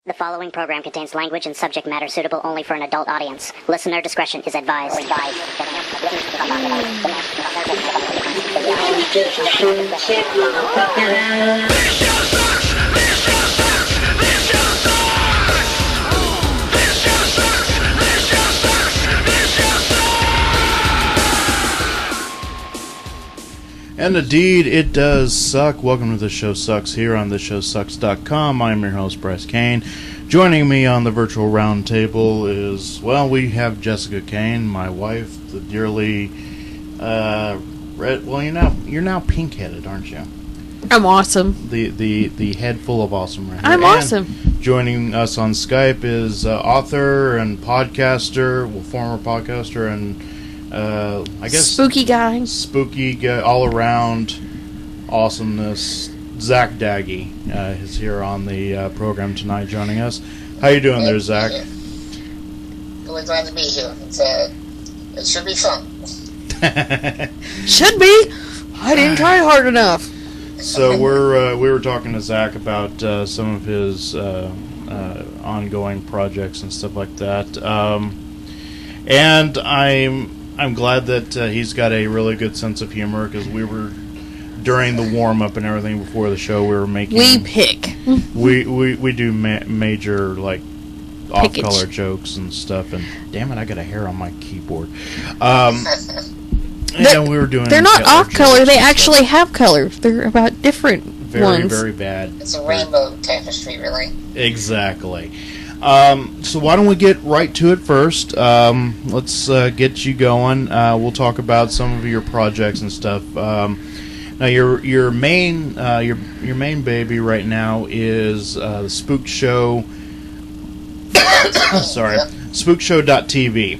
The following program contains language and subject matter suitable only for an adult audience. Listener discretion is advised. And indeed, it does suck. Welcome to The Show Sucks here on theshowsucks.com. I'm your host, Bryce Kane. Joining me on the virtual round table is, well, we have Jessica Kane, my wife, the dearly, you're now pink-headed, aren't you? I'm awesome. The head full of awesome right here. I'm awesome. Joining us on Skype is author and podcaster, former podcaster and I guess spooky guy, all around awesomeness. Zack Daggy is here on the program tonight, joining us. How you doing there, Zack? Really glad to be here. It should be fun. Should be. I didn't try hard enough. So we were talking to Zack about some of his ongoing projects and stuff like that, and I'm glad that he's got a really good sense of humor, because we were, during the warm-up and everything before the show, we were making... We pick. We do major, like, off-color jokes and stuff, and damn it, I got a hair on my keyboard. And we were doing... They're not off-color, they actually have color. They're about different ones. Very bad. It's a rainbow tapestry, really. Exactly. So why don't we get right to it first? Let's get you going. We'll talk about some of your projects and stuff. Now your main baby right now is the Spook Show. Sorry, SpookShow.tv.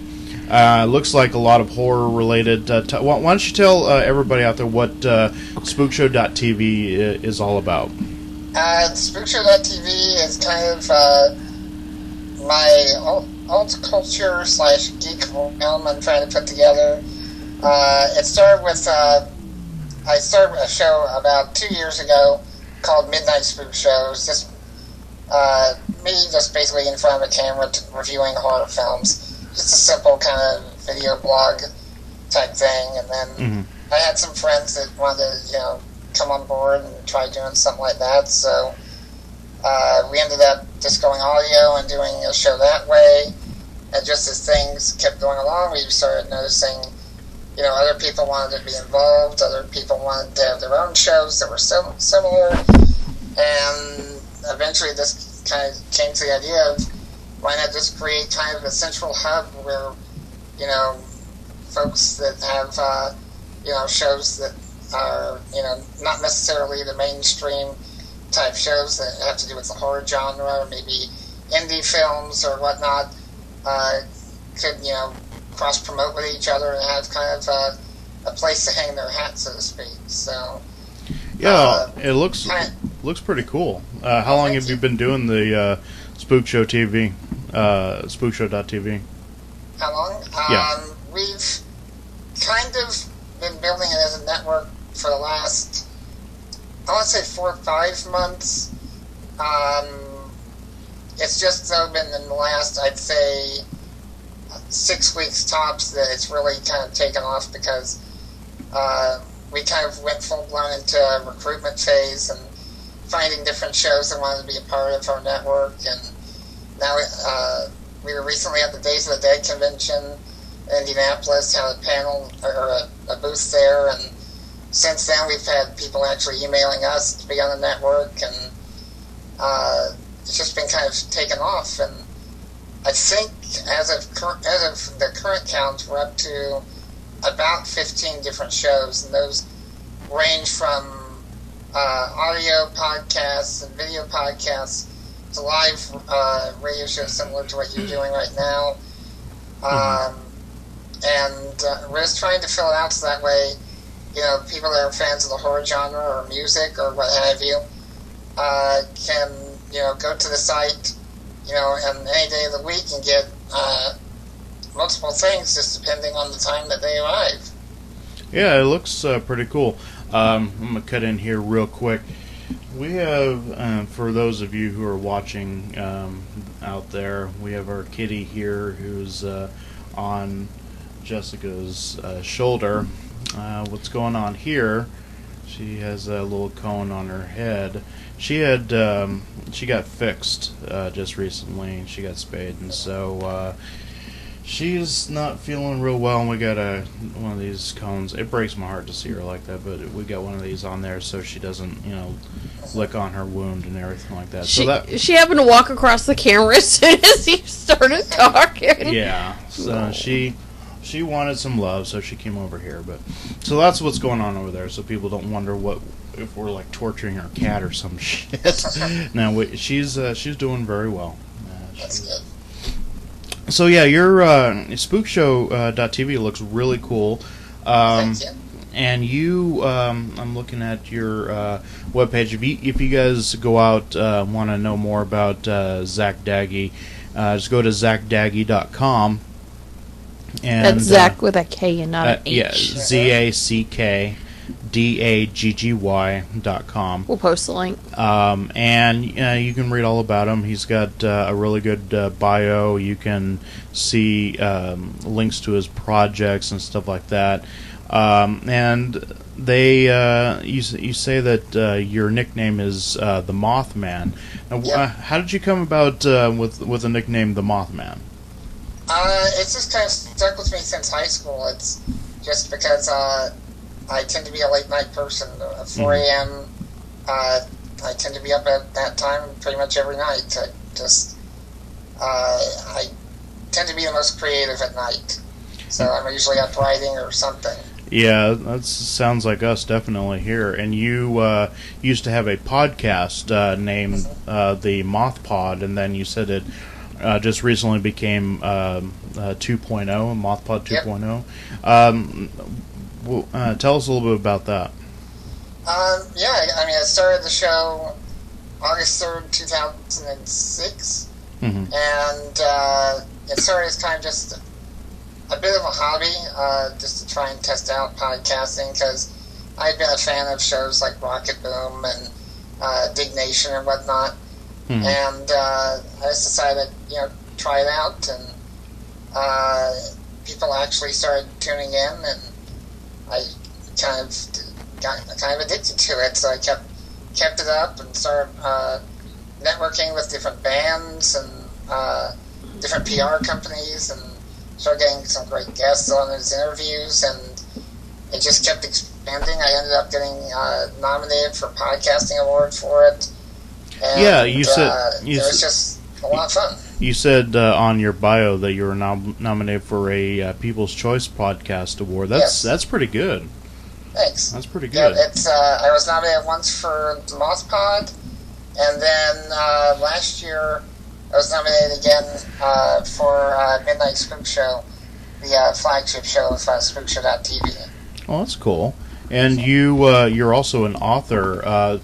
Looks like a lot of horror related. Why don't you tell everybody out there what SpookShow.tv is all about? SpookShow.tv is kind of my alt culture / geek realm I'm trying to put together. It started with I started a show about 2 years ago called Midnight Spook Shows. Just me just basically in front of a camera reviewing horror films. Just a simple kind of video blog type thing. And then I had some friends that wanted to come on board and try doing something like that. So we ended up just going audio and doing a show that way. And just as things kept going along, we started noticing, other people wanted to be involved. Other people wanted to have their own shows that were similar. And eventually this kind of came to the idea of, why not just create kind of a central hub where, folks that have, shows that are, not necessarily the mainstream type shows that have to do with the horror genre, or maybe indie films or whatnot, could, cross promote with each other and have kind of a place to hang their hat, so to speak. So yeah, it looks pretty cool. How long have you been doing the Spook Show TV, SpookShow.tv? How long? Yeah. We've kind of been building it as a network for the last, I want to say 4 or 5 months. It's just though been in the last, I'd say, 6 weeks tops that it's really kind of taken off, because we kind of went full-blown into a recruitment phase and finding different shows that wanted to be a part of our network. And now we were recently at the Days of the Dead convention in Indianapolis, had a panel or a booth there, and since then we've had people actually emailing us to be on the network, and it's just been kind of taken off. And I think as of the current count, we're up to about 15 different shows, and those range from audio podcasts and video podcasts to live radio shows similar to what you're doing right now. And we're just trying to fill it out so that way, people that are fans of the horror genre or music or what have you can, go to the site, and any day of the week and get multiple things, just depending on the time that they arrive. Yeah, it looks pretty cool. I'm going to cut in here real quick. We have, for those of you who are watching out there, we have our kitty here who's on Jessica's shoulder. What's going on here? She has a little cone on her head. She got fixed just recently. She got spayed, and so she's not feeling real well. And we got one of these cones. It breaks my heart to see her like that, but we got one of these on there so she doesn't, lick on her wound and everything like that. She happened to walk across the camera as soon as you started talking. Yeah. So she wanted some love, so she came over here. But so that's what's going on over there. So people don't wonder if we're like torturing our cat or some shit. No, she's doing very well. That's good. So yeah, your spookshow.tv looks really cool. Thank you. And you, I'm looking at your webpage. If you guys go out, want to know more about Zack Daggy, just go to zackdaggy.com. And, that's Zack with a K and not an H. Yeah, ZACKDAGGY.com. We'll post the link. And you can read all about him. He's got a really good bio. You can see links to his projects and stuff like that. And they, you say that your nickname is the Mothman. Now, Yep. How did you come about with the nickname the Mothman? It's just kind of stuck with me since high school. It's just because I tend to be a late night person. 4 a.m. I tend to be up at that time pretty much every night. I tend to be the most creative at night. So I'm usually up writing or something. Yeah, that sounds like us definitely here. And you used to have a podcast named the Moth Pod, and then you said it just recently became 2.0, Moth Pod 2.0. Tell us a little bit about that. Yeah, I mean, I started the show August 3rd, 2006, and it started as kind of just a bit of a hobby, just to try and test out podcasting, because I had been a fan of shows like Rocket Boom and Dig Nation and whatnot, and I just decided, try it out, and people actually started tuning in, and I kind of got addicted to it, so I kept it up and started networking with different bands and different PR companies, and started getting some great guests on those interviews, and it just kept expanding. I ended up getting nominated for a podcasting award for it. And, yeah, you said it was just a lot of fun. You said on your bio that you were nominated for a People's Choice Podcast Award. That's pretty good. Thanks. That's pretty good. Yeah, it's I was nominated once for the Moth Pod, and then last year I was nominated again for Midnight Spook Show, the flagship show of spookshow.tv. Oh, that's cool. And you're also an author.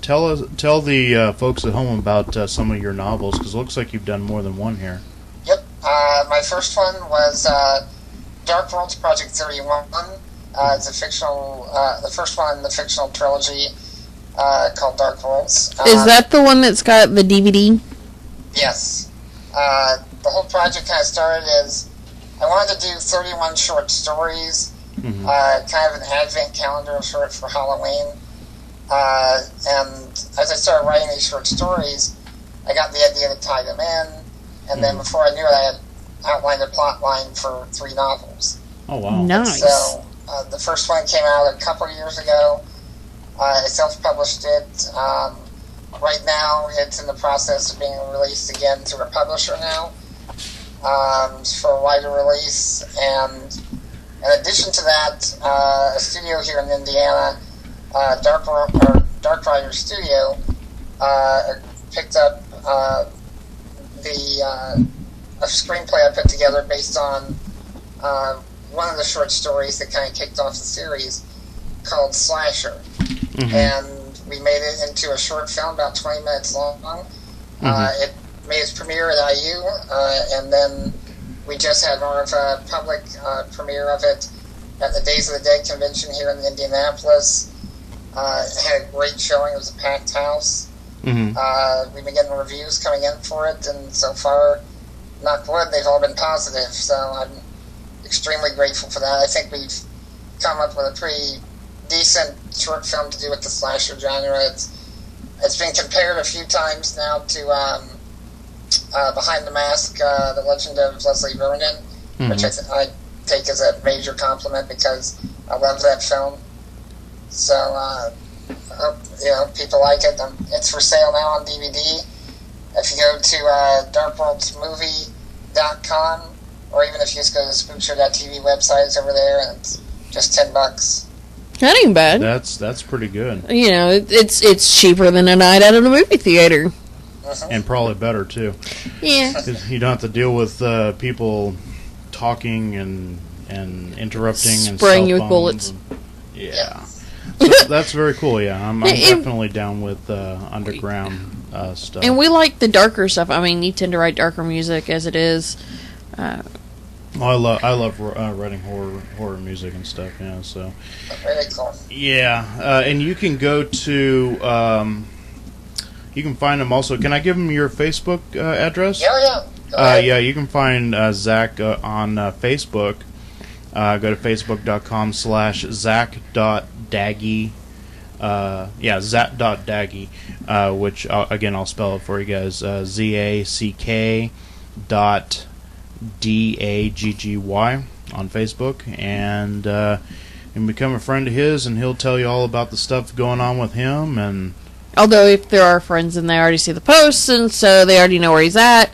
Tell the folks at home about some of your novels, because it looks like you've done more than one here. Yep. My first one was Dark Worlds Project 31. It's a fictional, the first one in the fictional trilogy called Dark Worlds. Is that the one that's got the DVD? Yes. The whole project kind of started as I wanted to do 31 short stories, kind of an advent calendar of sorts for Halloween. And as I started writing these short stories, I got the idea to tie them in, and then before I knew it, I had outlined a plot line for 3 novels. Oh, wow. Nice. So the first one came out a couple of years ago. I self-published it. Right now, it's in the process of being released again through a publisher now for a wider release. And in addition to that, a studio here in Indiana, Dark Rider Studio, picked up a screenplay I put together based on one of the short stories that kind of kicked off the series, called Slasher. And we made it into a short film about 20 minutes long. It made its premiere at IU, and then we just had more of a public premiere of it at the Days of the Dead convention here in Indianapolis. It had a great showing. It was a packed house. Mm-hmm. We've been getting reviews coming in for it, and so far, knock wood, they've all been positive. So I'm extremely grateful for that. I think we've come up with a pretty decent short film to do with the slasher genre. It's been compared a few times now to Behind the Mask, The Legend of Leslie Vernon, which I take as a major compliment because I love that film. So I hope people like it. It's for sale now on DVD. If you go to darkworldsmovie.com, or even if you just go to the spookshow.tv website, it's over there, and it's just $10. That ain't bad. That's pretty good. You know, it's cheaper than a night out at a movie theater. And probably better, too. Yeah. 'Cause you don't have to deal with people talking and interrupting and spraying you with cell bullets. phones yeah. So that's very cool, yeah. I'm definitely down with underground stuff. And we like the darker stuff. I mean, you tend to write darker music as it is. I love writing horror music and stuff, yeah, so. Really cool. Yeah, and you can go to, you can find them also. Can I give them your Facebook address? Yeah. Go ahead. Yeah, you can find Zack on Facebook. Go to facebook.com/Zack.Daggy. Zack.Daggy, which, again, I'll spell it for you guys. ZACK.DAGGY on Facebook. And become a friend of his, and he'll tell you all about the stuff going on with him. And although if there are friends and they already see the posts, and so they already know where he's at.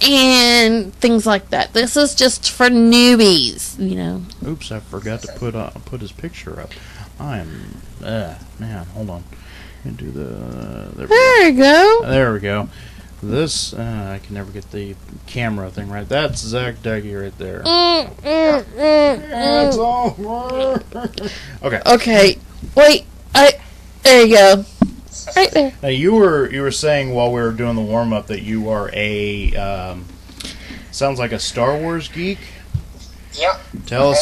And things like that. This is just for newbies, you know. Oops, I forgot to put his picture up. Man, hold on. Let me do There you go. There we go. This, I can never get the camera thing right. That's Zack Daggy right there. It's over. Okay. Okay. Wait. There you go. Right there. Now you were saying while we were doing the warm up that you are a sounds like a Star Wars geek. Yeah. Tell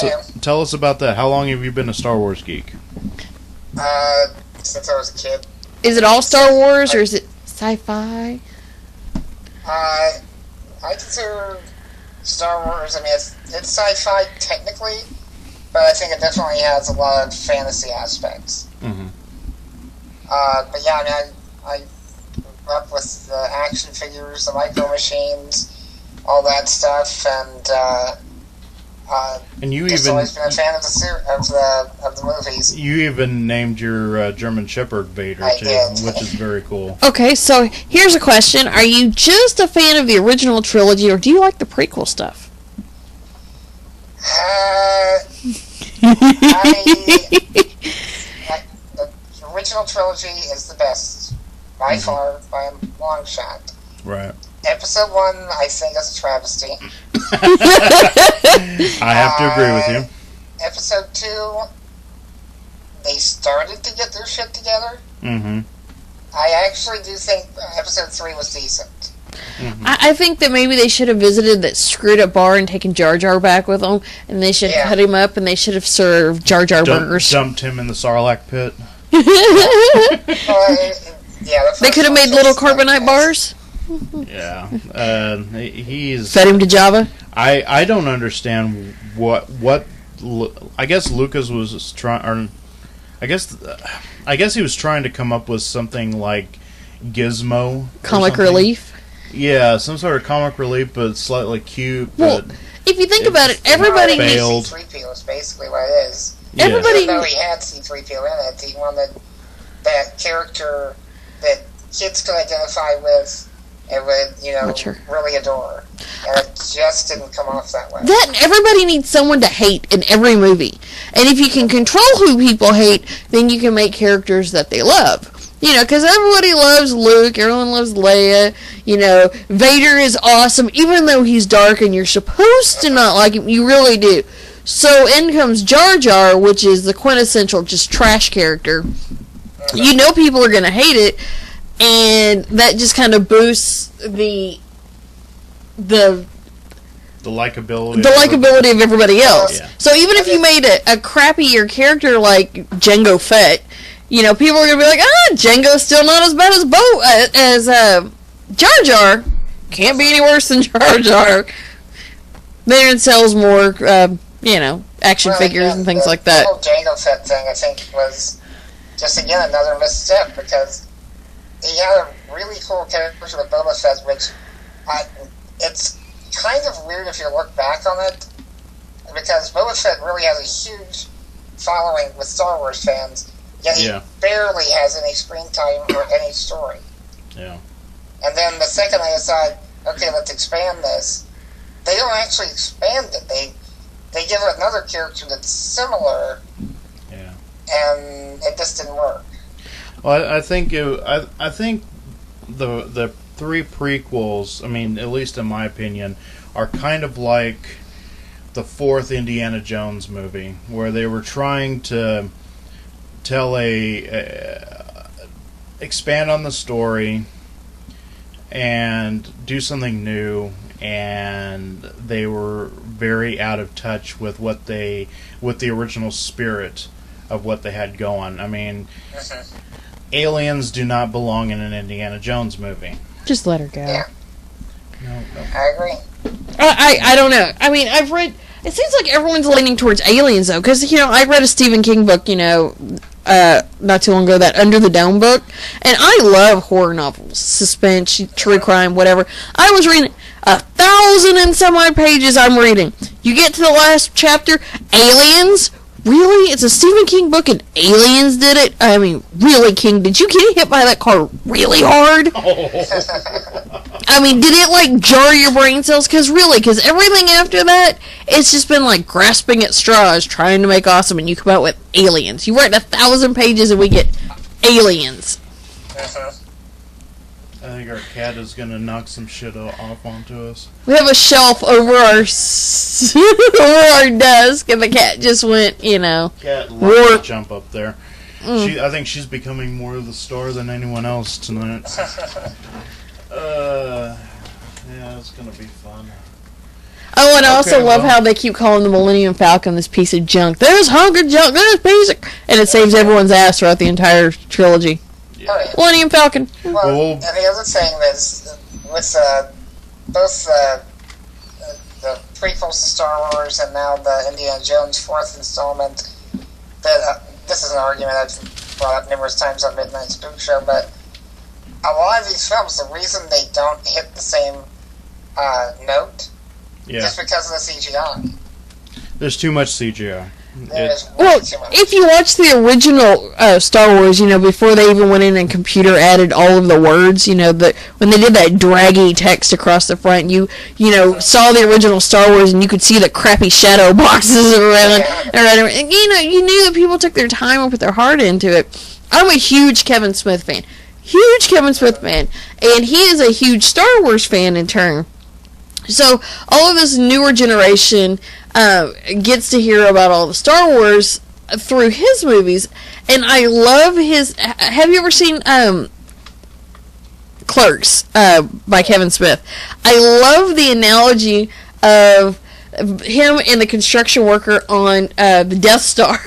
us about that. How long have you been a Star Wars geek? Since I was a kid. Is it all Star Wars or is it sci-fi? I consider Star Wars. I mean, it's sci-fi technically, but I think it definitely has a lot of fantasy aspects. Mm-hmm. But yeah, I mean, I grew up with the action figures, the micro machines, all that stuff, and you just even always been a fan of the movies. You even named your German Shepherd Vader I too, did. which is very cool. Okay, so here's a question: are you just a fan of the original trilogy, or do you like the prequel stuff? The original trilogy is the best, by far, by a long shot. Right. Episode 1, I think, is a travesty. I have to agree with you. Episode 2, they started to get their shit together. Mm-hmm. I actually do think episode 3 was decent. Mm-hmm. I think that maybe they should have visited that screwed up bar and taken Jar Jar back with them, and they should cut him up, and they should have served Jar Jar burgers. Dumped him in the Sarlacc pit. They could have made little carbonite bars. Yeah, he's fed him to Java. I don't understand what I guess Lucas was trying, or I guess he was trying to come up with something like Gizmo, comic relief. Yeah, some sort of comic relief, but slightly cute. Well, but if you think about it, everybody failed. C-3PO is basically what it is. Yeah. Even though he had C-3PO in it, he wanted that character that kids could identify with and would, really adore. And it just didn't come off that way. Everybody needs someone to hate in every movie. And if you can control who people hate, then you can make characters that they love. Because everybody loves Luke, everyone loves Leia, Vader is awesome, even though he's dark and you're supposed to not like him, you really do. So in comes Jar Jar, which is the quintessential just trash character. People are going to hate it, and that just kind of boosts the likability of everybody else. Yeah. So even if you made a crappier character like Jango Fett, people are gonna be like, Django's still not as bad as Jar Jar. Can't be any worse than Jar Jar. Then it sells more, action figures and things like that. The whole Jango Fett thing, I think, was just, again, another misstep, because he had a really cool character with Boba Fett, which it's kind of weird if you look back on it, because Boba Fett really has a huge following with Star Wars fans, yet he barely has any screen time or any story. Yeah. And then the second I decide, okay, let's expand this, they don't actually expand it. They give it another character that's similar, and it just didn't work. Well, I think the three prequels, I mean, at least in my opinion, are kind of like the fourth Indiana Jones movie, where they were trying to tell expand on the story and do something new, and they were very out of touch with with the original spirit of what they had going. I mean, aliens do not belong in an Indiana Jones movie. Just let her go. Yeah. No. I agree. I don't know. I mean, I've read. It seems like everyone's leaning towards aliens, though, because I read a Stephen King book, not too long ago, that Under the Dome book, and I love horror novels, suspense, true crime, whatever. I was reading 1,000 and some odd pages. I'm reading. You get to the last chapter, aliens. Really? It's a Stephen King book and aliens did it? I mean, really, King, did you get hit by that car really hard? I mean, did it, jar your brain cells? Because everything after that, it's just been, grasping at straws, trying to make awesome, and you come out with aliens. You write 1,000 pages and we get aliens. I think our cat is going to knock some shit off onto us. We have a shelf over our desk, and the cat just went, Cat loves to jump up there. I think she's becoming more of the star than anyone else tonight. Yeah, it's going to be fun. Oh, and I also love how they keep calling the Millennium Falcon this piece of junk. There's hunk of junk, there's piece of... And it saves everyone's ass throughout the entire trilogy. Yeah. Millennium Falcon. Well, and the other thing is, with both the prequels to Star Wars and now the Indiana Jones 4th installment, that this is an argument I've brought up numerous times on Midnight Spook Show, but a lot of these films, the reason they don't hit the same note is because of the CGI. There's too much CGI. Well, if you watch the original Star Wars, before they even went in and computer added all of the words, when they did that draggy text across the front, you saw the original Star Wars and you could see the crappy shadow boxes around. And, you knew that people took their time and put their heart into it. I'm a huge Kevin Smith fan. And he is a huge Star Wars fan in turn. So, all of this newer generation gets to hear about all the Star Wars through his movies, and I love his... Have you ever seen Clerks by Kevin Smith? I love the analogy of him and the construction worker on the Death Star,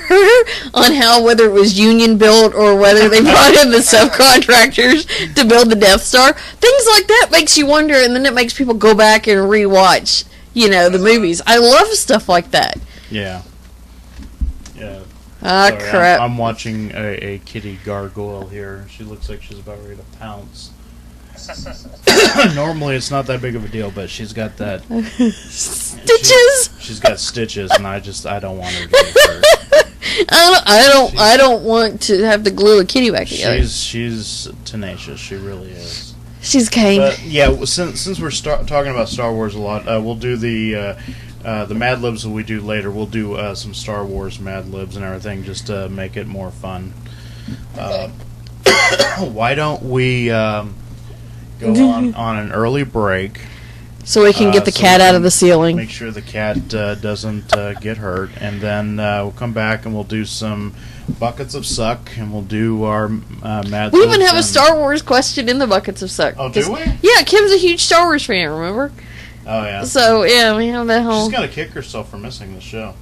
on how whether it was union built or whether they brought in the subcontractors to build the Death Star. Things like that makes you wonder, and then it makes people go back and rewatch, the movies. I love stuff like that. Yeah. Sorry, crap. I'm watching a kitty gargoyle here. She looks like she's about ready to pounce. Normally it's not that big of a deal, but she's got that stitches. She's got stitches, and I don't want her to get hurt. I don't want to have to glue a kitty back together. She's tenacious. She really is. She's kind. But yeah, since we're talking about Star Wars a lot, we'll do the Mad Libs that we do later. We'll do some Star Wars Mad Libs and everything, just to make it more fun. Why don't we go on an early break, so we can get the cat out of the ceiling. Make sure the cat doesn't get hurt, and then we'll come back and we'll do some Buckets of Suck, and we'll do our Mad. We even have a Star Wars question in the Buckets of Suck. Oh, do we? Yeah, Kim's a huge Star Wars fan. Remember? Oh yeah. So yeah, we have that whole. She's gonna kick herself for missing the show.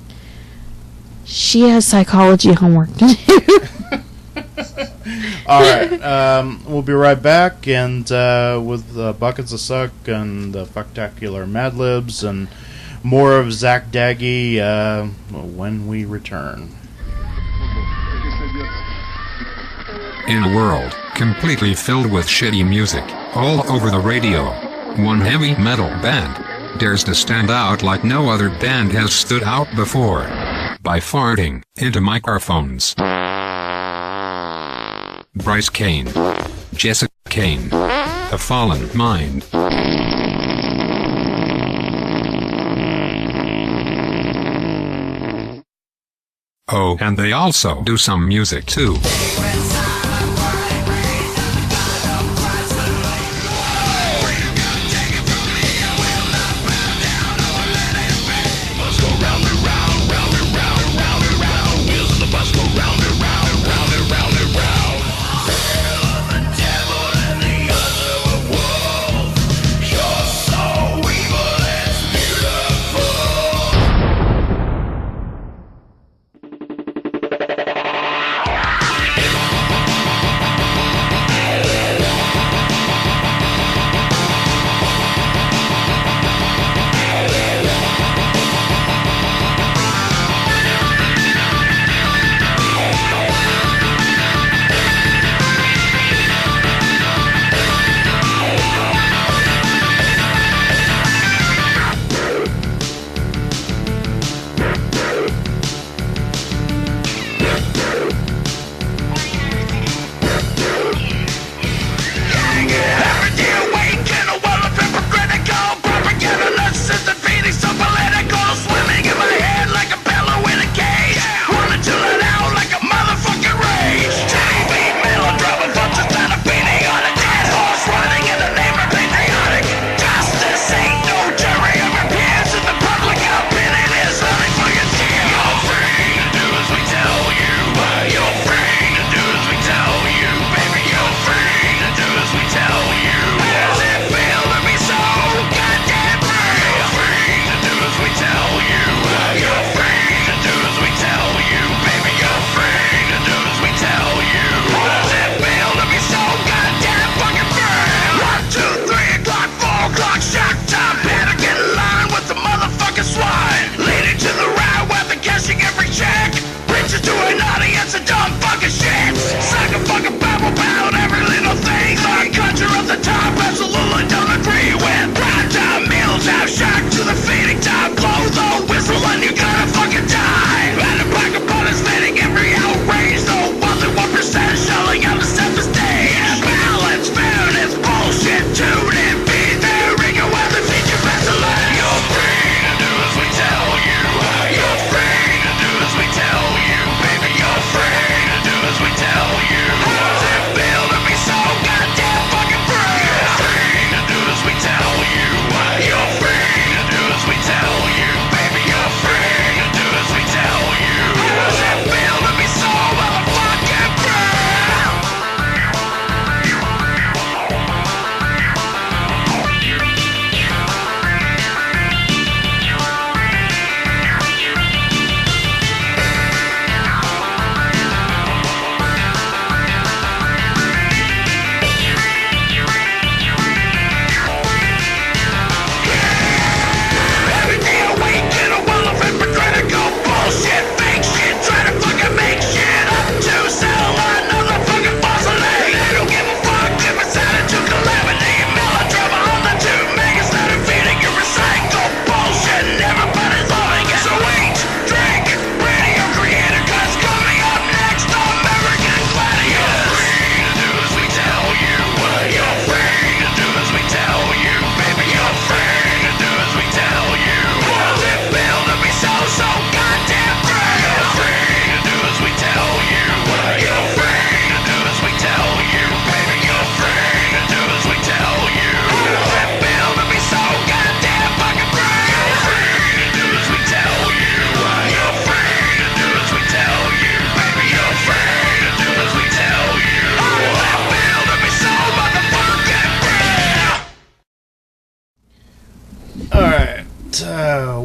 She has psychology homework to do. All right, we'll be right back, and with Buckets of Suck and the Fucktacular Mad Libs and more of Zack Daggy when we return. In a world completely filled with shitty music all over the radio, one heavy metal band dares to stand out like no other band has stood out before by farting into microphones. Bryce Kane, Jessica Kane, A Fallen Mind. Oh, and they also do some music too.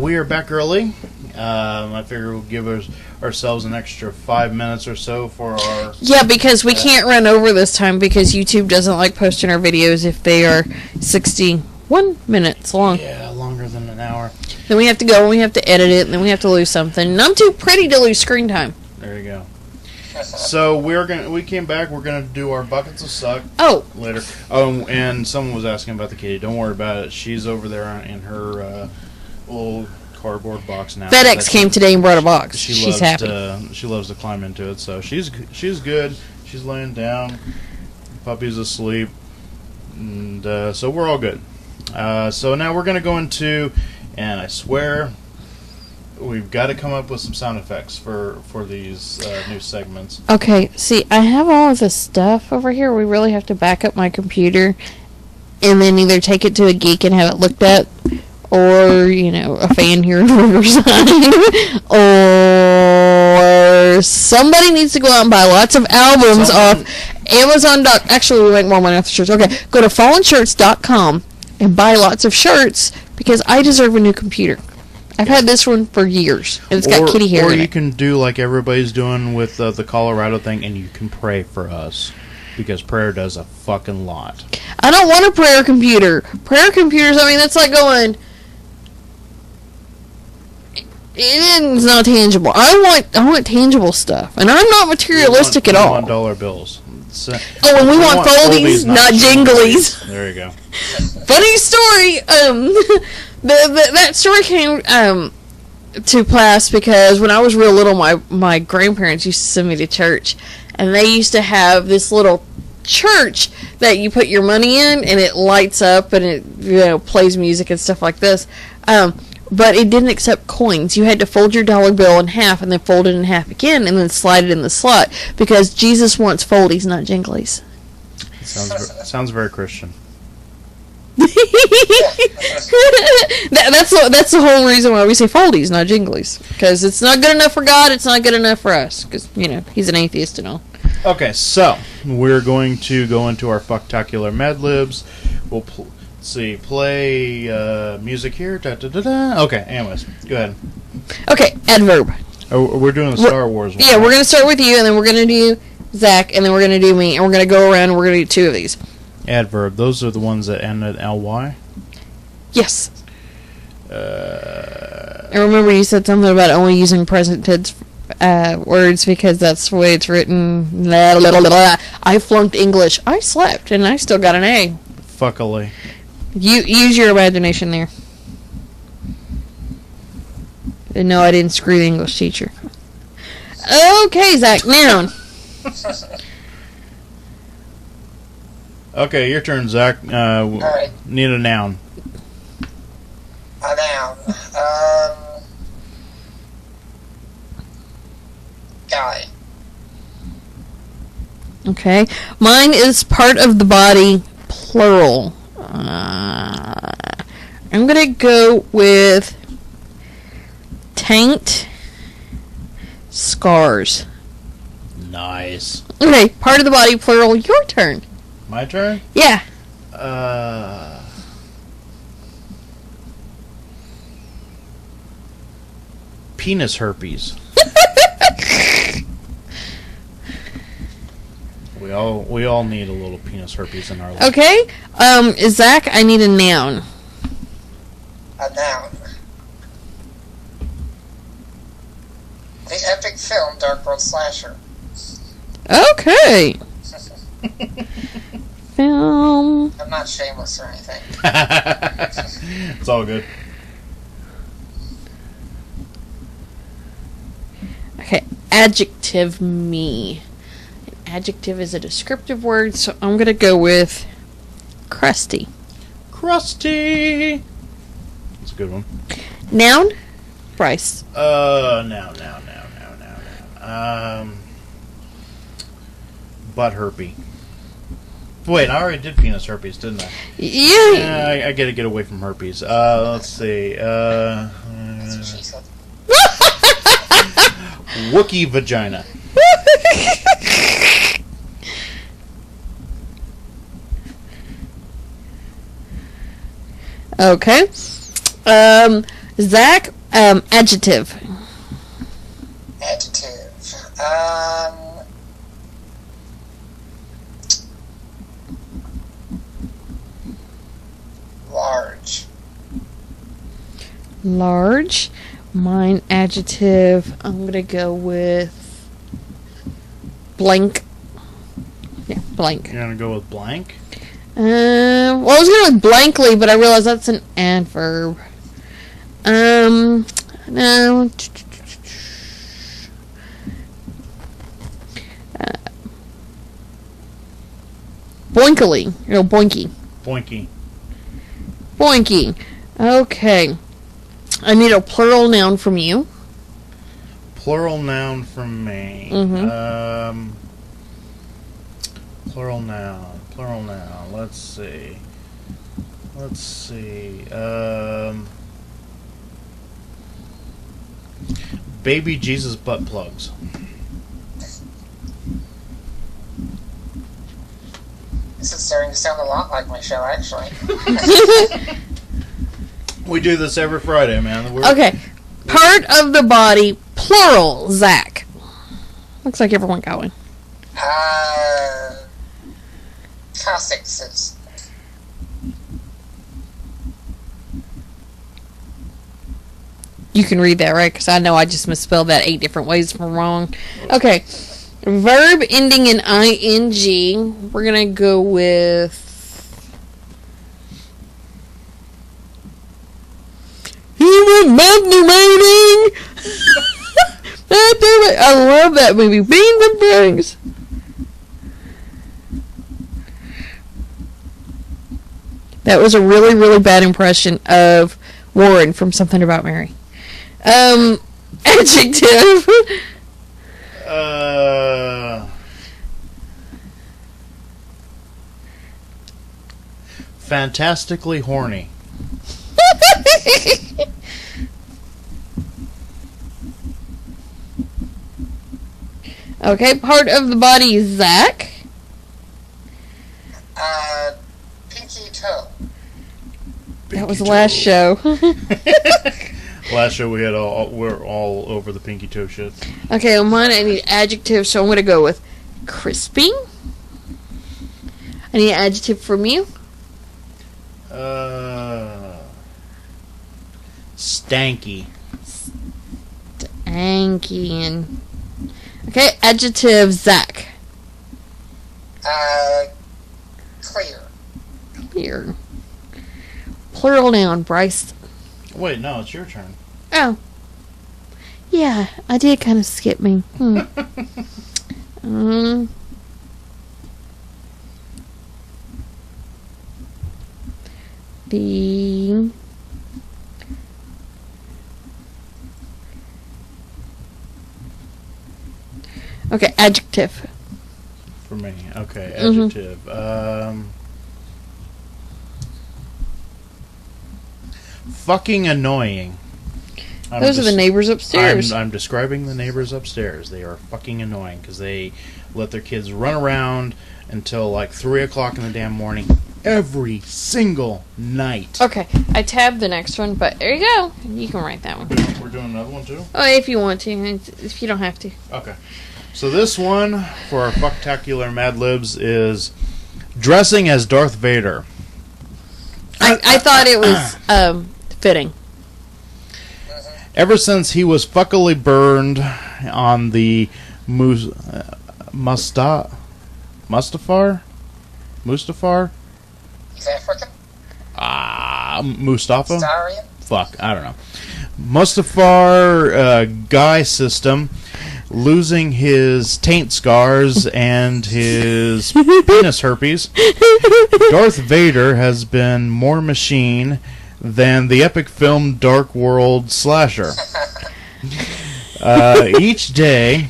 We are back early. I figure we'll give ourselves an extra 5 minutes or so for our... Yeah, because we can't run over this time because YouTube doesn't like posting our videos if they are 61 minutes long. Yeah, longer than an hour. Then we have to go and we have to edit it and then we have to lose something. And I'm too pretty to lose screen time. There you go. So we came back. We're gonna do our buckets of suck. Oh, Later. Oh, and someone was asking about the kitty. Don't worry about it. She's over there in her little cardboard box now. FedEx came today and brought a box. She's happy. She loves to climb into it, so she's good. She's laying down. Puppy's asleep, and so we're all good. So now we're gonna go into, and I swear, we've got to come up with some sound effects for these new segments. Okay, see, I have all of this stuff over here. We really have to back up my computer and then either take it to a geek and have it looked at, or, a fan here in Riverside, or somebody needs to go out and buy lots of albums off Amazon. Actually, we make more money off the shirts. Okay, go to fallenshirts.com and buy lots of shirts because I deserve a new computer. I've had this one for years, and it's got kitty hair in it. Or you it. can do like everybody's doing with the Colorado thing, and you can pray for us, because prayer does a fucking lot. I don't want a prayer computer. Prayer computers, that's like going... It's not tangible. I want tangible stuff, and I'm not materialistic at all. We want dollar bills. And we want foldies, not jinglies. There you go. Funny story. That story came to pass because when I was real little, my grandparents used to send me to church, and they used to have this little church that you put your money in, and it lights up, and it plays music and stuff like this. But it didn't accept coins. You had to fold your dollar bill in half, and then fold it in half again, and then slide it in the slot, because Jesus wants foldies, not jinglies. Sounds very Christian. That's the whole reason why we say foldies, not jinglies, because it's not good enough for God. It's not good enough for us, because He's an atheist and all. Okay, so we're going to go into our fucktacular Mad Libs. We'll play music here. Da, da, da, da. Okay, anyways, go ahead. Okay, adverb. Oh, we're doing the Star Wars one. Yeah, we're going to start with you, and then we're going to do Zach, and then we're going to do me, and we're going to go around, and we're going to do two of these. Adverb. Those are the ones that end in ly? Yes. I remember you said something about only using present tense words because that's the way it's written. I flunked English. I slept, and I still got an A. Fuckily. You use your imagination there. And no, I didn't screw the English teacher. Okay, Zach, noun. Okay, your turn, Zach. Alright. Need a noun. A noun. Guy. Okay. Mine is part of the body, plural. I'm going to go with taint, scars. Nice. Okay, part of the body, plural. Your turn. My turn? Yeah. Penis herpes. We all need a little penis herpes in our life. Okay. Zach, I need a noun. A noun. The epic film Dark World Slasher. Okay. Film. I'm not shameless or anything. It's all good. Okay. Adjective me. An adjective is a descriptive word, so I'm going to go with crusty. Crusty. That's a good one. Noun? Bryce. Now. Butt herpes. Wait, I already did penis herpes, didn't I? Yeah. I gotta get away from herpes. Let's see. That's what she said. Wookiee vagina. Okay. Zach, adjective. Large. Mine adjective. I'm gonna go with blank. Yeah, blank. You're gonna go with blank? Well, I was going with blankly, but I realized that's an adverb. No. Boinkily. Boinky. Boinky. Boinky. Okay. I need a plural noun from you. Plural noun from me. Mm-hmm. Plural noun. Plural noun. Let's see. Baby Jesus butt plugs. This is starting to sound a lot like my show, actually. We do this every Friday, man. Okay. Part of the body, plural, Zach. Looks like everyone got one. Coccyxes. You can read that, right? Because I know I just misspelled that 8 different ways from wrong. Okay. Verb ending in ing. We're going to go with... Human masturbating! I love that movie. Beans and Brings. That was a really, really bad impression of Warren from Something About Mary. Adjective. Fantastically horny. Okay, part of the body, Zach. Pinky toe. That was the last show. Last show we're all over the pinky toe shit. Okay, on mine I need adjective, so I'm going to go with crispy. I need an adjective from you. Stanky. Stanky. Okay, adjective, Zach. Clear. Clear. Plural noun, Bryce. Wait, no, it's your turn. Oh. Yeah, I did kind of skip me. The... Okay, adjective. For me. Okay, adjective. Fucking annoying. Those are the neighbors upstairs. I'm describing the neighbors upstairs. They are fucking annoying because they let their kids run around until like 3 o'clock in the damn morning every single night. Okay, I tabbed the next one, but there you go. You can write that one. We're doing another one too? Oh, if you want to. If you don't have to. Okay. So this one for our fucktacular Mad Libs is dressing as Darth Vader. I thought it was fitting. Ever since he was fuckily burned on the Mustafar? He's African? Mustafa? Starian? Fuck, I don't know. Mustafar Guy system, losing his taint scars and his penis herpes, Darth Vader has been more machine than the epic film Dark World slasher. Each day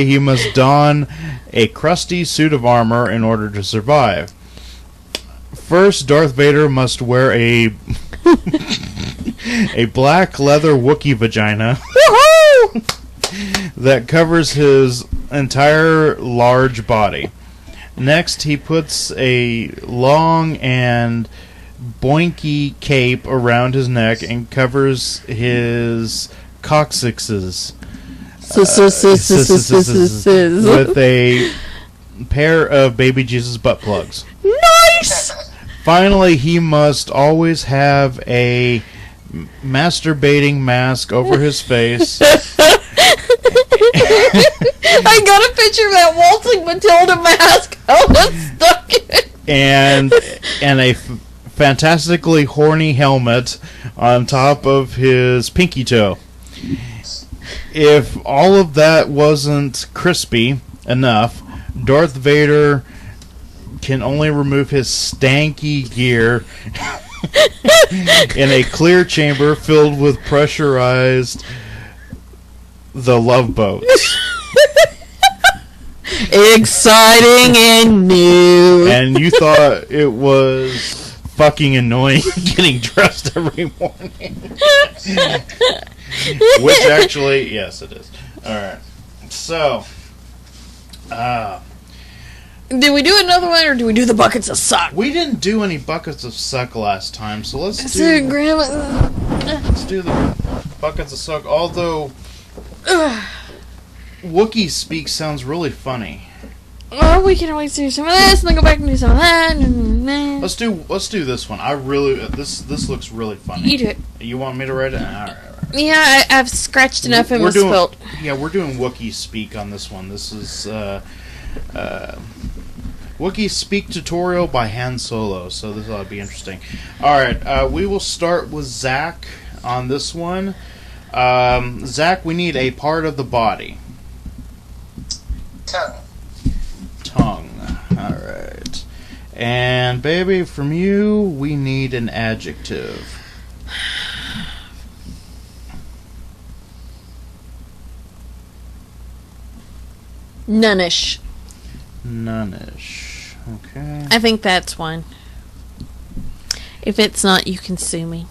he must don a crusty suit of armor in order to survive. First, Darth Vader must wear a black leather Wookiee vagina that covers his entire large body. Next, he puts a long and boinky cape around his neck and covers his coccyxes with a pair of baby Jesus butt plugs. Nice! Finally, he must always have a masturbating mask over his face. I got a picture of that waltzing Matilda mask. Oh, that's stuck. and a fantastically horny helmet on top of his pinky toe. If all of that wasn't crispy enough, Darth Vader can only remove his stanky gear in a clear chamber filled with pressurized the love boats. Exciting and new. And you thought it was fucking annoying getting dressed every morning. Which actually, yes, it is. Alright. So, do we do another one, or do we do the buckets of suck? we didn't do any buckets of suck last time, so let's So, do the buckets of suck. Although Wookiee speak sounds really funny. Oh, we can always do some of this, and then go back and do some of that. Let's do this one. I really this looks really funny. You do it. You want me to write it? Alright. Yeah, I've scratched enough and We're doing- misspelled. Yeah, we're doing Wookiee speak on this one. This is Wookiee speak tutorial by Han Solo, so this ought to be interesting. Alright, we will start with Zack on this one. Zack, we need a part of the body. Tongue. Alright. And baby, from you, we need an adjective. Nunnish. Nunnish. Okay. I think that's one. If it's not, you can sue me.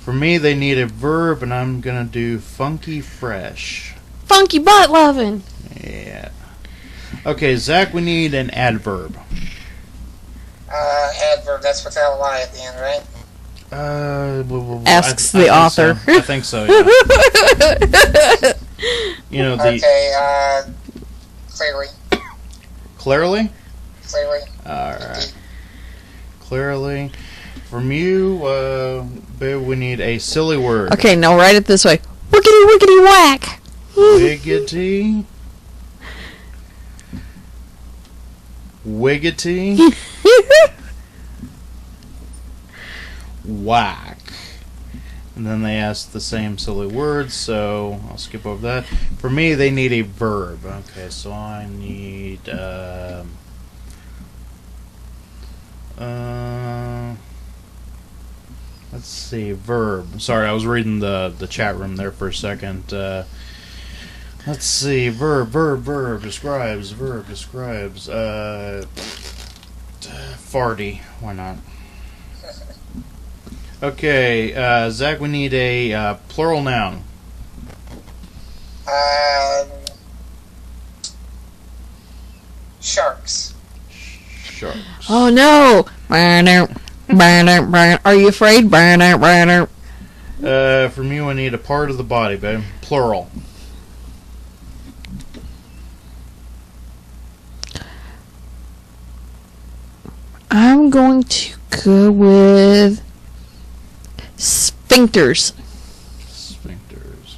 For me, they need a verb, and I'm gonna do funky fresh. Funky butt loving. Yeah. Okay, Zack, we need an adverb. Adverb, that's without a Y at the end, right? Asks the author. I think so, yeah. You know, the... Okay, clearly. Clearly? Clearly. Alright. Clearly. From you, babe, we need a silly word. Okay, now write it this way. Wickety wickety whack. Wiggity. Wiggity. Whack. And then they ask the same silly words, so I'll skip over that. For me, they need a verb. Okay, so I need let's see, verb. Sorry, I was reading the chat room there for a second. Let's see, verb describes, farty, why not? Okay, Zack, we need a plural noun. Sharks. Sharks. Oh no! Are you afraid? From you, I need a part of the body, babe. Plural. I'm going to go with sphincters. Sphincters.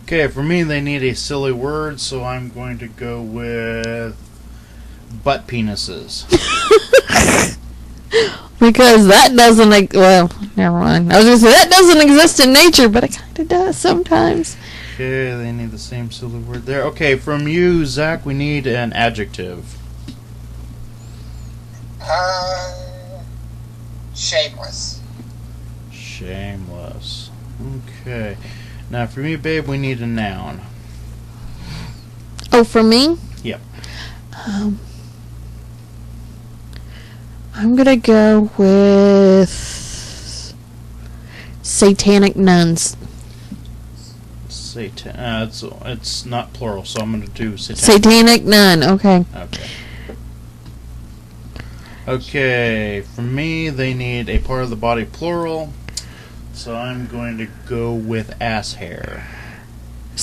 Okay, for me, they need a silly word, so I'm going to go with butt penises. Because that doesn't, well, never mind. I was going to say, that doesn't exist in nature, but it kind of does sometimes. Okay, they need the same silly word there. Okay, from you, Zack, we need an adjective. Shameless. Shameless. Okay. Now, for me, babe, we need a noun. Oh, for me? Yep. I'm going to go with satanic nuns. It's not plural, so I'm going to do satanic. Satanic nun, okay. Okay. Okay, for me, they need a part of the body plural, so I'm going to go with ass hair.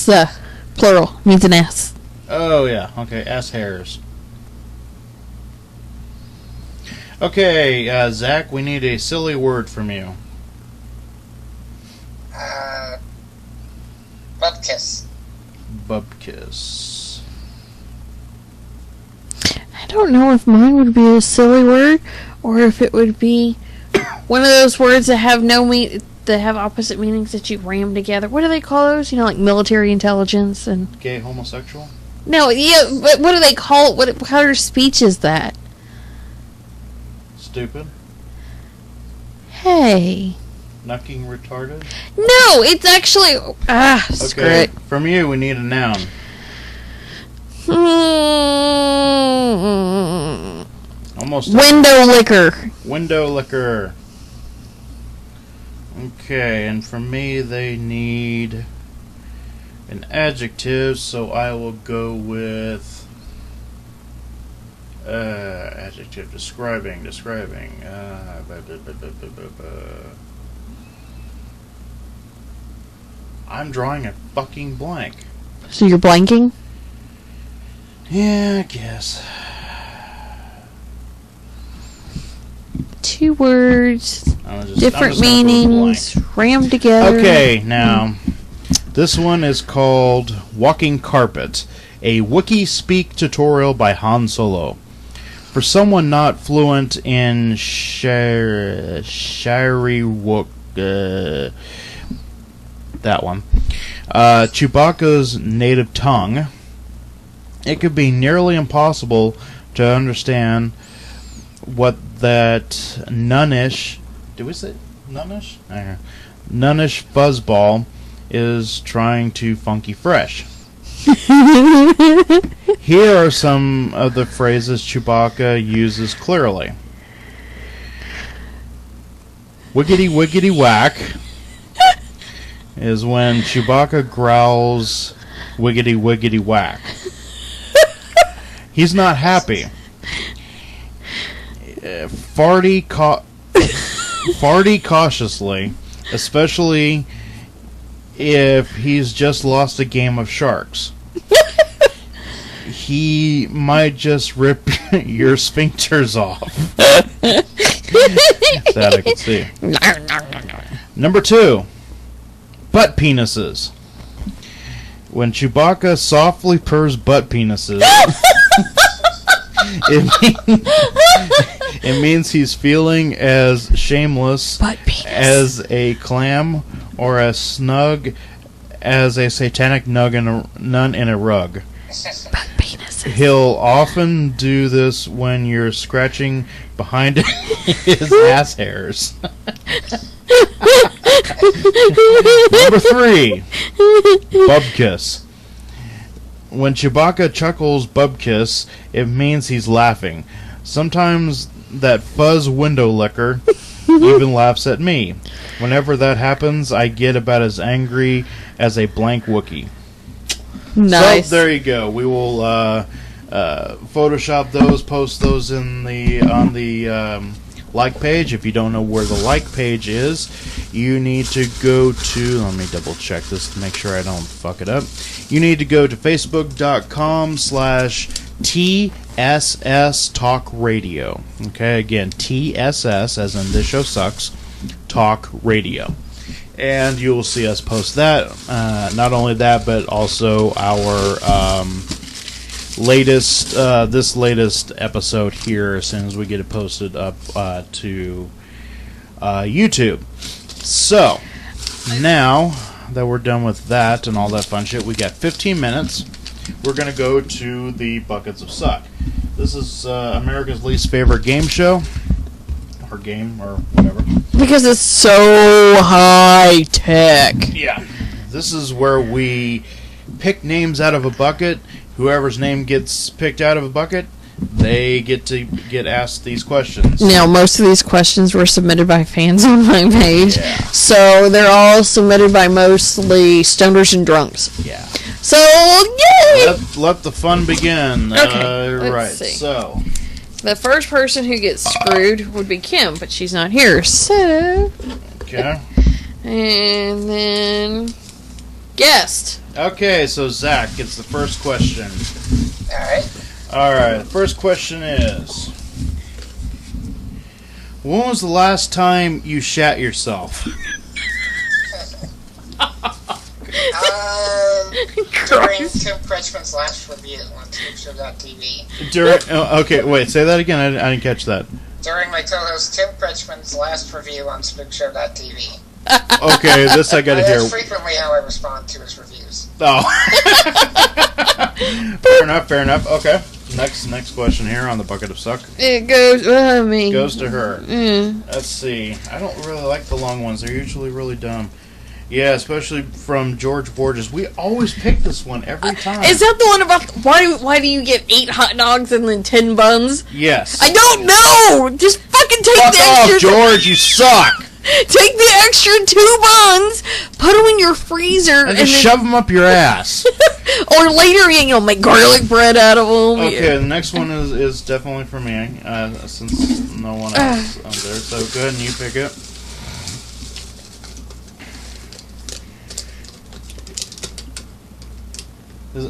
The plural means an S. Oh, yeah. Okay, ass hairs. Okay, Zach, we need a silly word from you. Bubkiss. Bubkiss. I don't know if mine would be a silly word or if it would be one of those words that have that have opposite meanings that you ram together. What do they call those? You know, like military intelligence and Gay homosexual? no, yeah, but what do they call it? What kind of speech is that? Stupid? Hey. Knucking retarded? No, it's actually screw Okay, it. from you, we need a noun. Almost. Window liquor. Window liquor. Okay, and from me, they need an adjective, so I will go with adjective describing. I'm drawing a fucking blank. So you're blanking? Yeah, I guess. 2 words, different I'm just gonna go with meanings, rammed together. Okay, now, this one is called Walking Carpet, a Wiki-Speak tutorial by Han Solo. For someone not fluent in Shariwook, that one, Chewbacca's native tongue, it could be nearly impossible to understand what that nunnish, did we say nunnish? Nunnish fuzzball is trying to funky fresh. Here are some of the phrases Chewbacca uses clearly. Wiggity wiggity whack is when Chewbacca growls wiggity wiggity whack. He's not happy. Farty cautiously, especially if he's just lost a game of sharks. He might just rip your sphincters off. That I can see. Number 2, butt penises. When Chewbacca softly purrs butt penises, it means he's feeling as shameless as a clam or as snug as a satanic nun in a rug. He'll often do this when you're scratching behind his ass hairs. Number 3, bubkiss. When Chewbacca chuckles bubkiss, it means he's laughing. Sometimes that fuzz window licker even laughs at me. Whenever that happens, I get about as angry as a blank Wookiee. Nice. So there you go. We will Photoshop those, post those on the like page. If you don't know where the like page is, you need to go to, let me double check this to make sure I don't fuck it up. You need to go to facebook.com/TSS Talk Radio. Okay, again, TSS, as in this show sucks, Talk Radio. And you will see us post that. Not only that, but also our this latest episode here as soon as we get it posted up to YouTube. So, now that we're done with that and all that fun shit, we got 15 minutes. We're going to go to the Buckets of Suck. This is America's least favorite game show. Or game, or whatever. Because it's so high tech. Yeah. This is where we pick names out of a bucket. Whoever's name gets picked out of a bucket, they get to get asked these questions. Now, most of these questions were submitted by fans on my page. Yeah. So they're all submitted by mostly stoners and drunks. Yeah. So, yay! Let the fun begin. Okay, let's right. see. So, The first person who gets screwed would be Kim, but she's not here. So, okay. and then guest. Okay, so Zach gets the first question. Alright, first question is... When was the last time you shat yourself? During Tim Kretschmann's last review on TubeShow.tv. Okay, wait, say that again. I didn't catch that. During my co-host Tim Kretschmann's last review on SpookShow.tv. Okay, this I gotta hear. That's frequently how I respond to his reviews. Oh. Fair enough. Okay. Next question here on the Bucket of Suck. It goes, Goes to her. Let's see. I don't really like the long ones. They're usually really dumb. Yeah, especially from George Borges. We always pick this one every time. Is that the one about why do you get 8 hot dogs and then 10 buns? Yes. I don't know! Just fucking take Fuck the off, extra... George, you suck! Take the extra 2 buns, put them in your freezer, and just shove them up your ass. Or later, make garlic bread out of them. Okay, the next one is definitely for me, since no one else on there. So go ahead and you pick it.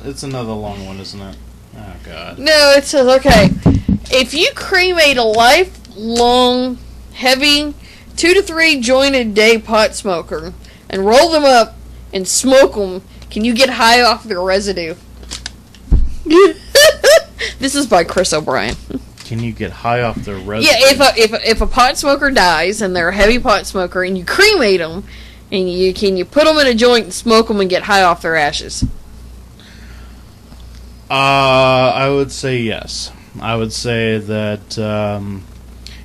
It's another long one, isn't it? Oh, God. No, it says, okay, if you cremate a lifelong, heavy, 2 to 3 joint a day pot smoker and roll them up and smoke them, can you get high off their residue? This is by Chris O'Brien. Can you get high off their residue? Yeah, if a pot smoker dies and they're a heavy pot smoker and you cremate them, and you put them in a joint and smoke them and get high off their ashes? I would say yes. I would say that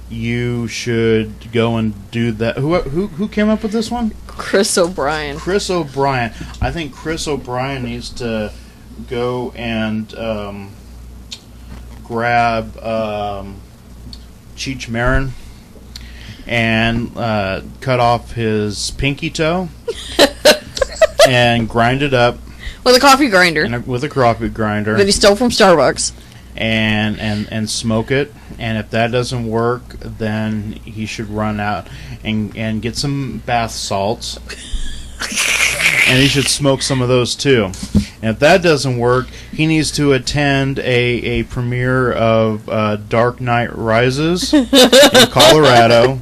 you should go and do that. Who came up with this one? Chris O'Brien. Chris O'Brien. I think Chris O'Brien needs to go and grab Cheech Marin and cut off his pinky toe and grind it up. With a coffee grinder. With a coffee grinder. That he stole from Starbucks. And smoke it. And if that doesn't work, then he should run out and get some bath salts. And he should smoke some of those too. And if that doesn't work, he needs to attend a premiere of Dark Knight Rises in Colorado.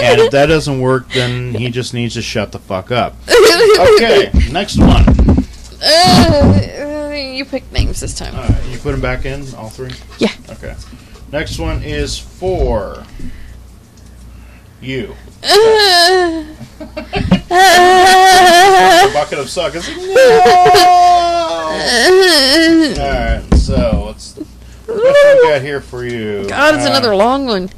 And if that doesn't work, then he just needs to shut the fuck up. Okay, next one. You pick names this time. Alright, you put them back in, all 3? Yeah. Okay. Next one is for you. Bucket of suck. It's like, no! Alright, so what we got here for you? God, it's another long one.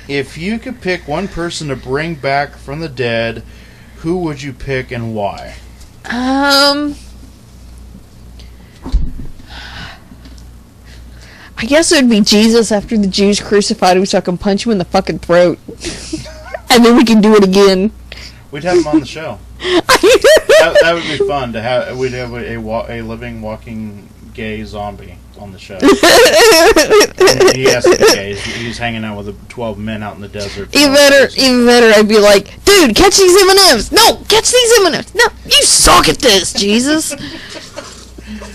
If you could pick one person to bring back from the dead, who would you pick and why? I guess it would be Jesus after the Jews crucified him so I can punch him in the fucking throat. And then we can do it again. We'd have him on the show. that would be fun to have. We'd have a living, walking gay zombie on the show. He has to be gay. He's hanging out with 12 men out in the desert. Even better, I'd be like, dude, catch these M&Ms. No, catch these M&Ms. No, you suck at this, Jesus.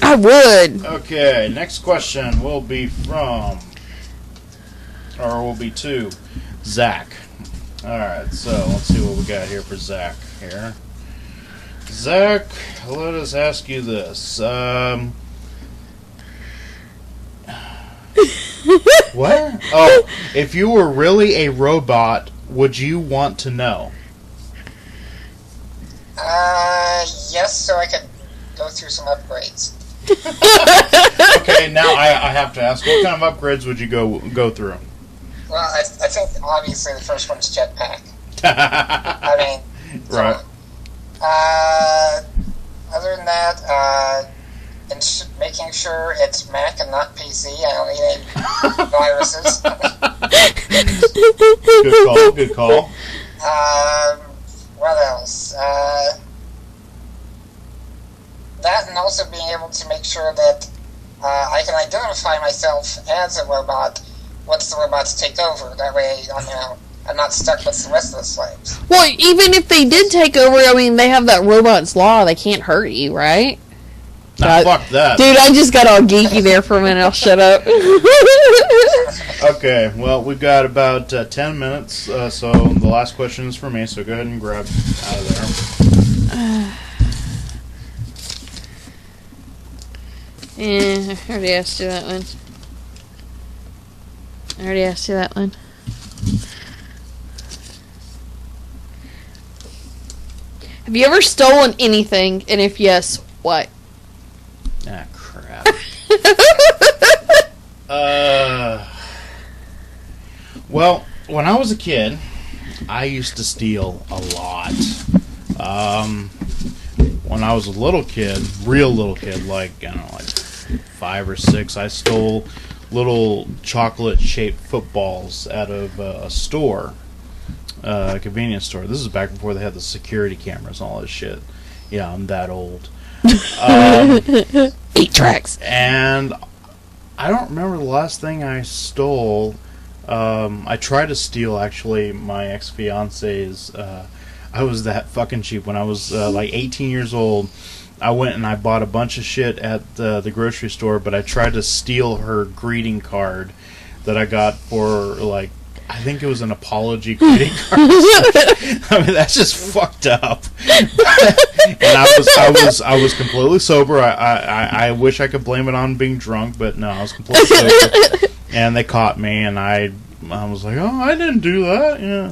I would. Okay, next question will be to Zach. Alright, so let's see what we got here for Zach here. Zach, let us ask you this. What? Oh, if you were really a robot, would you want to know? Yes, so I could go through some upgrades. Okay, now I have to ask, what kind of upgrades would you go through? Well, I think obviously the first one's jetpack. I mean, right. Other than that, making sure it's Mac and not PC. I don't need any viruses. Good call. What else? That, and also being able to make sure that I can identify myself as a robot once the robots take over. That way, I I'm not stuck with the rest of the slaves. Well, even if they did take over, I mean, they have that robot's law. They can't hurt you, right? Nah, fuck that. Dude, I just got all geeky there for a minute. I'll shut up. Okay, well, we've got about 10 minutes, so the last question is for me, so go ahead and grab out of there. Yeah, I already asked you that one. Have you ever stolen anything? And if yes, what? Ah, crap. Well, when I was a kid, I used to steal a lot. When I was a little kid, real little kid, like, I don't know, like 5 or 6, I stole little chocolate-shaped footballs out of a store, a convenience store. This is back before they had the security cameras and all this shit. Yeah, I'm that old. 8 tracks. And I don't remember the last thing I stole. I tried to steal, actually, my ex-fiance's. I was that fucking cheap. When I was like 18 years old, I went and I bought a bunch of shit at the grocery store, but I tried to steal her greeting card that I got for, like, I think it was an apology greeting card. I mean, that's just fucked up. And I was completely sober. I wish I could blame it on being drunk, but no, I was completely sober. And they caught me, and I was like, oh, I didn't do that. Yeah.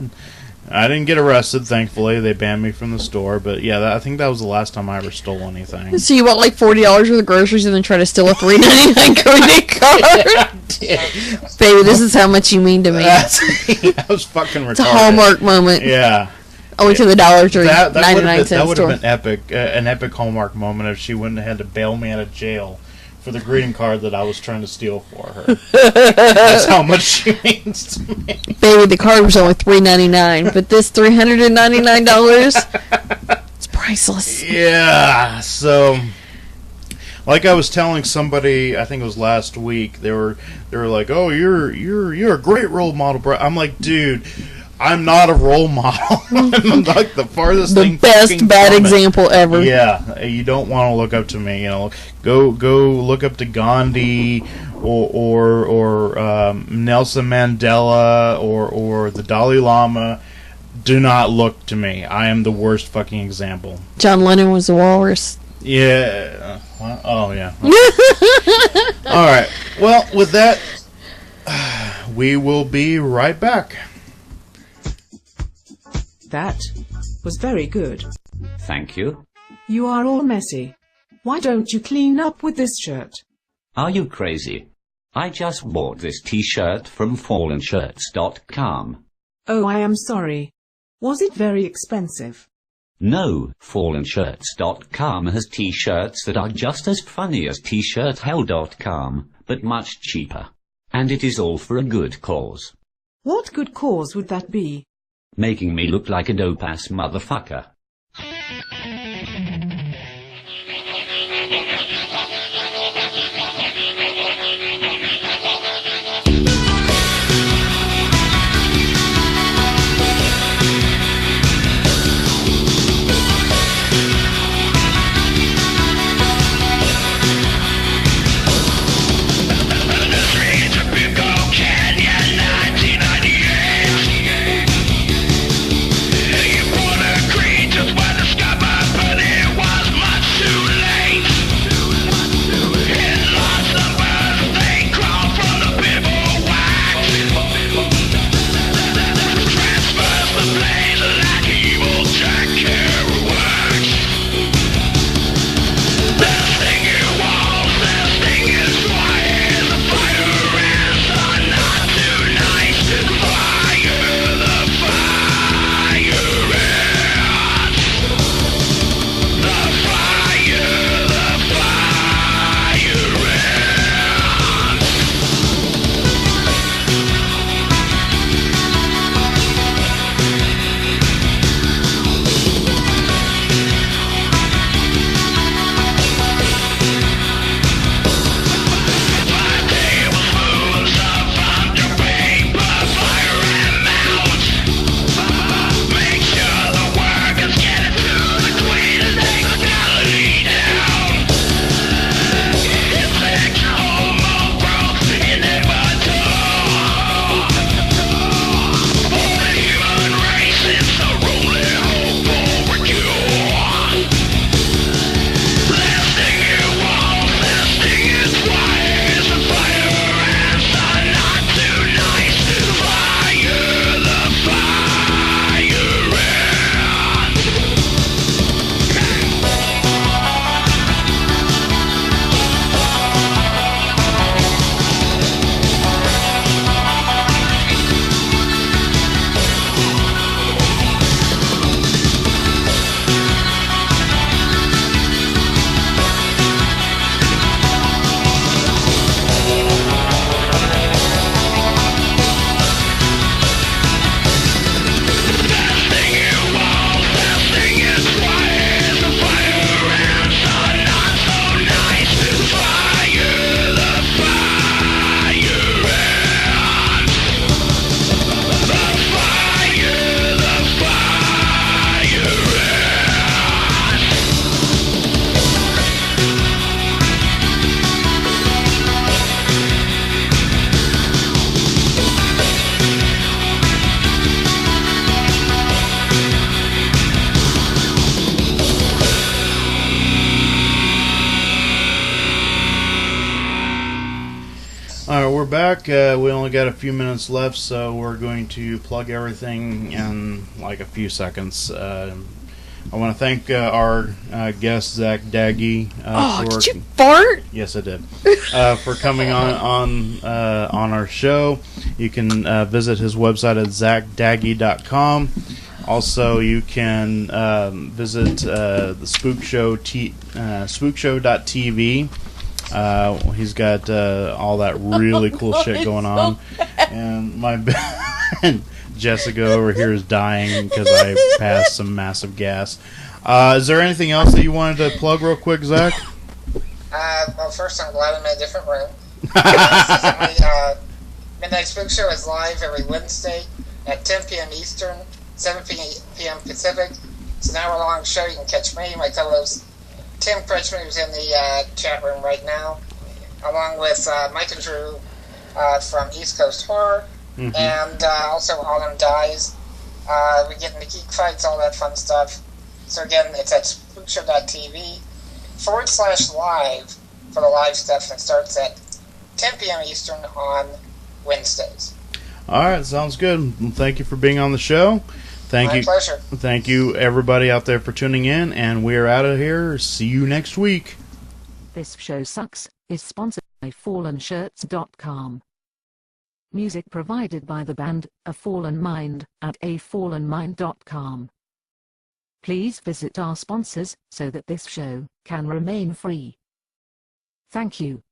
I didn't get arrested, thankfully. They banned me from the store. But yeah, I think that was the last time I ever stole anything. So you bought like $40 worth of groceries and then try to steal a $3.99 credit card? Baby, this is how much you mean to me. That was fucking retarded. It's a Hallmark moment. Yeah. Only to the Dollar Tree, that 99 cent store. That would have been an epic Hallmark moment if she wouldn't have had to bail me out of jail for the greeting card that I was trying to steal for her. That's how much she means to me. Baby, the card was only $3.99, but this $399, it's priceless. Yeah, so like I was telling somebody, I think it was last week, they were like, "Oh, you're a great role model, bro." I'm like, "Dude, I'm not a role model. I'm like the farthest thing. The best bad example ever." Yeah, you don't want to look up to me. You know, go look up to Gandhi or Nelson Mandela or the Dalai Lama. Do not look to me. I am the worst fucking example. John Lennon was the walrus. Yeah. Oh yeah. All right. Well, with that, we will be right back. That was very good. Thank you. You are all messy. Why don't you clean up with this shirt? Are you crazy? I just bought this t-shirt from fallenshirts.com. Oh, I am sorry. Was it very expensive? No, fallenshirts.com has t-shirts that are just as funny as t-shirthell.com, but much cheaper. And it is all for a good cause. What good cause would that be? Making me look like a dope-ass motherfucker. Creed we're back. We only got a few minutes left, so we're going to plug everything in like a few seconds. I want to thank our guest Zack Daggy. Did you fart? Yes, I did. For coming on our show. You can visit his website at zackdaggy.com. Also, you can visit the Spook Show spookshow.tv. He's got all that really cool shit going on. And my Jessica over here is dying because I passed some massive gas. Is there anything else that you wanted to plug real quick, Zach? Well, first, I'm glad I'm in a different room. Midnight Spook Show is live every Wednesday at 10 p.m. Eastern, 7 p.m. Pacific. It's an hour-long show. You can catch me, my co-host Tim Kretschmann, who's in the chat room right now, along with Mike and Drew from East Coast Horror, and also Autumn Dies. We get into geek fights, all that fun stuff. So again, it's at spookshow.tv/live for the live stuff, and it starts at 10 p.m. Eastern on Wednesdays. All right, sounds good. Well, thank you for being on the show. My pleasure. Thank you, everybody out there, for tuning in, and we're out of here. See you next week. This Show Sucks is sponsored by FallenShirts.com. Music provided by the band A Fallen Mind at afallenmind.com. Please visit our sponsors so that this show can remain free. Thank you.